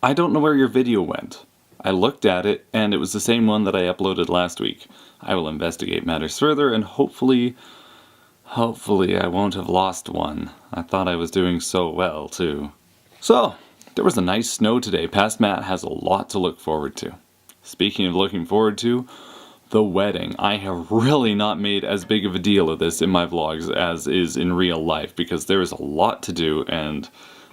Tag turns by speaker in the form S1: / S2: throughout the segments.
S1: I don't know where your video went. I looked at it, and it was the same one that I uploaded last week. I will investigate matters further, and hopefully I won't have lost one. I thought I was doing so well, too. So, there was a nice snow today. Past Matt has a lot to look forward to. Speaking of looking forward to, the wedding. I have really not made as big of a deal of this in my vlogs as is in real life, because there is a lot to do, and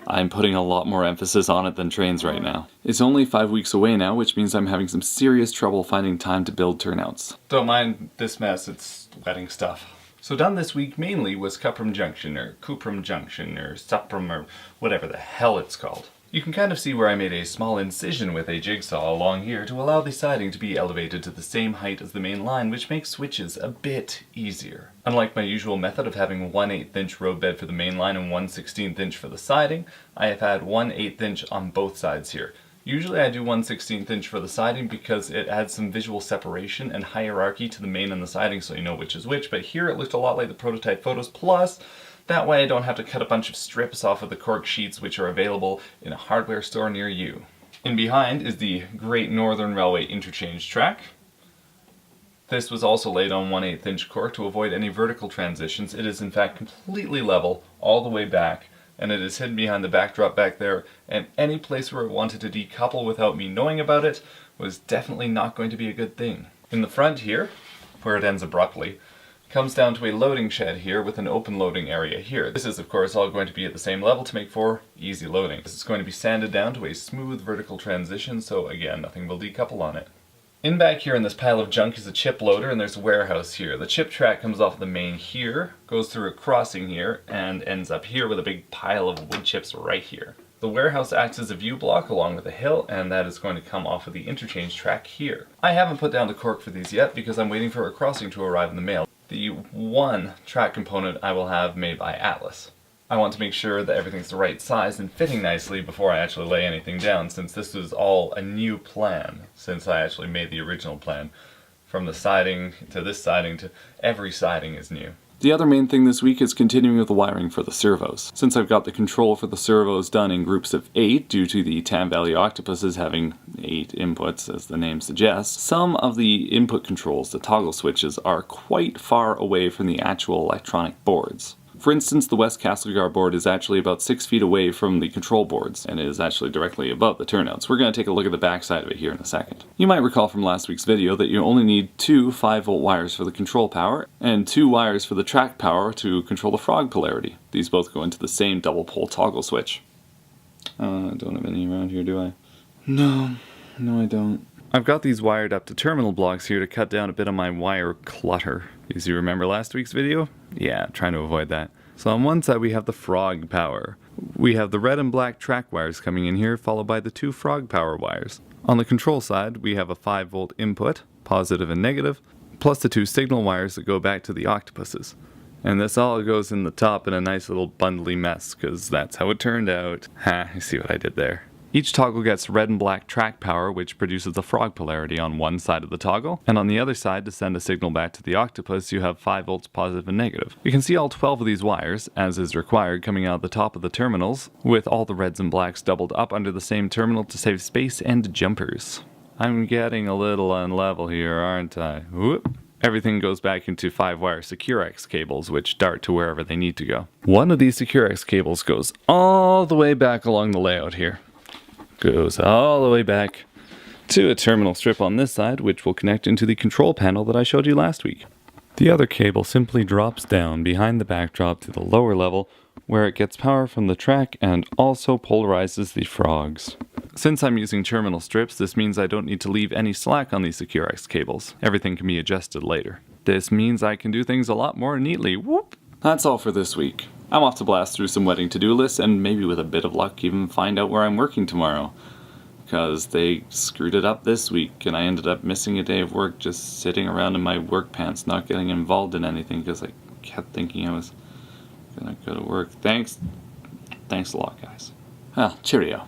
S1: I'm putting a lot more emphasis on it than trains right now. It's only 5 weeks away now, which means I'm having some serious trouble finding time to build turnouts. Don't mind this mess, it's wedding stuff. So done this week mainly was Cuprum Junction, or Cuprum Junction, or Suprum, or whatever the hell it's called. You can kind of see where I made a small incision with a jigsaw along here to allow the siding to be elevated to the same height as the main line, which makes switches a bit easier. Unlike my usual method of having 1/8 inch road bed for the main line and 1/16 inch for the siding, I have had 1/8 inch on both sides here. Usually I do 1/16 inch for the siding because it adds some visual separation and hierarchy to the main and the siding so you know which is which, but here it looked a lot like the prototype photos, plus that way I don't have to cut a bunch of strips off of the cork sheets which are available in a hardware store near you. In behind is the Great Northern Railway interchange track. This was also laid on 1/8 inch cork to avoid any vertical transitions. It is in fact completely level all the way back, and it is hidden behind the backdrop back there, and any place where it wanted to decouple without me knowing about it was definitely not going to be a good thing. In the front here, where it ends abruptly, comes down to a loading shed here with an open loading area here. This is of course all going to be at the same level to make for easy loading. This is going to be sanded down to a smooth vertical transition, so again nothing will decouple on it. In back here in this pile of junk is a chip loader, and there's a warehouse here. The chip track comes off the main here, goes through a crossing here, and ends up here with a big pile of wood chips right here. The warehouse acts as a view block along with a hill, and that is going to come off of the interchange track here. I haven't put down the cork for these yet because I'm waiting for a crossing to arrive in the mail. The one track component I will have made by Atlas. I want to make sure that everything's the right size and fitting nicely before I actually lay anything down, since this is all a new plan since I actually made the original plan. From the siding to this siding to every siding is new. The other main thing this week is continuing with the wiring for the servos. Since I've got the control for the servos done in groups of 8 due to the Tam Valley octopuses having 8 inputs as the name suggests, some of the input controls, the toggle switches, are quite far away from the actual electronic boards. For instance, the West Castlegar board is actually about 6 feet away from the control boards, and is actually directly above the turnouts. We're going to take a look at the back side of it here in a second. You might recall from last week's video that you only need 2 5-volt wires for the control power, and 2 wires for the track power to control the frog polarity. These both go into the same double pole toggle switch. I don't have any around here, do I? No, I don't. I've got these wired up to terminal blocks here to cut down a bit of my wire clutter. Because you remember last week's video? Yeah, trying to avoid that. So on one side we have the frog power. We have the red and black track wires coming in here, followed by the 2 frog power wires. On the control side we have a 5-volt input, positive and negative, plus the 2 signal wires that go back to the octopuses. And this all goes in the top in a nice little bundly mess, because that's how it turned out. Ha, you see what I did there. Each toggle gets red and black track power, which produces the frog polarity on one side of the toggle, and on the other side, to send a signal back to the octopus, you have 5 volts positive and negative. You can see all 12 of these wires, as is required, coming out the top of the terminals, with all the reds and blacks doubled up under the same terminal to save space and jumpers. I'm getting a little unlevel here, aren't I? Whoop. Everything goes back into 5-wire Securex cables, which dart to wherever they need to go. One of these Securex cables goes all the way back along the layout here. Goes all the way back to a terminal strip on this side, which will connect into the control panel that I showed you last week. The other cable simply drops down behind the backdrop to the lower level, where it gets power from the track and also polarizes the frogs. Since I'm using terminal strips, this means I don't need to leave any slack on these Securex cables. Everything can be adjusted later. This means I can do things a lot more neatly. Whoop! That's all for this week. I'm off to blast through some wedding to-do lists, and maybe with a bit of luck even find out where I'm working tomorrow. Because they screwed it up this week, and I ended up missing a day of work just sitting around in my work pants, not getting involved in anything because I kept thinking I was gonna go to work. Thanks a lot, guys. Well, cheerio.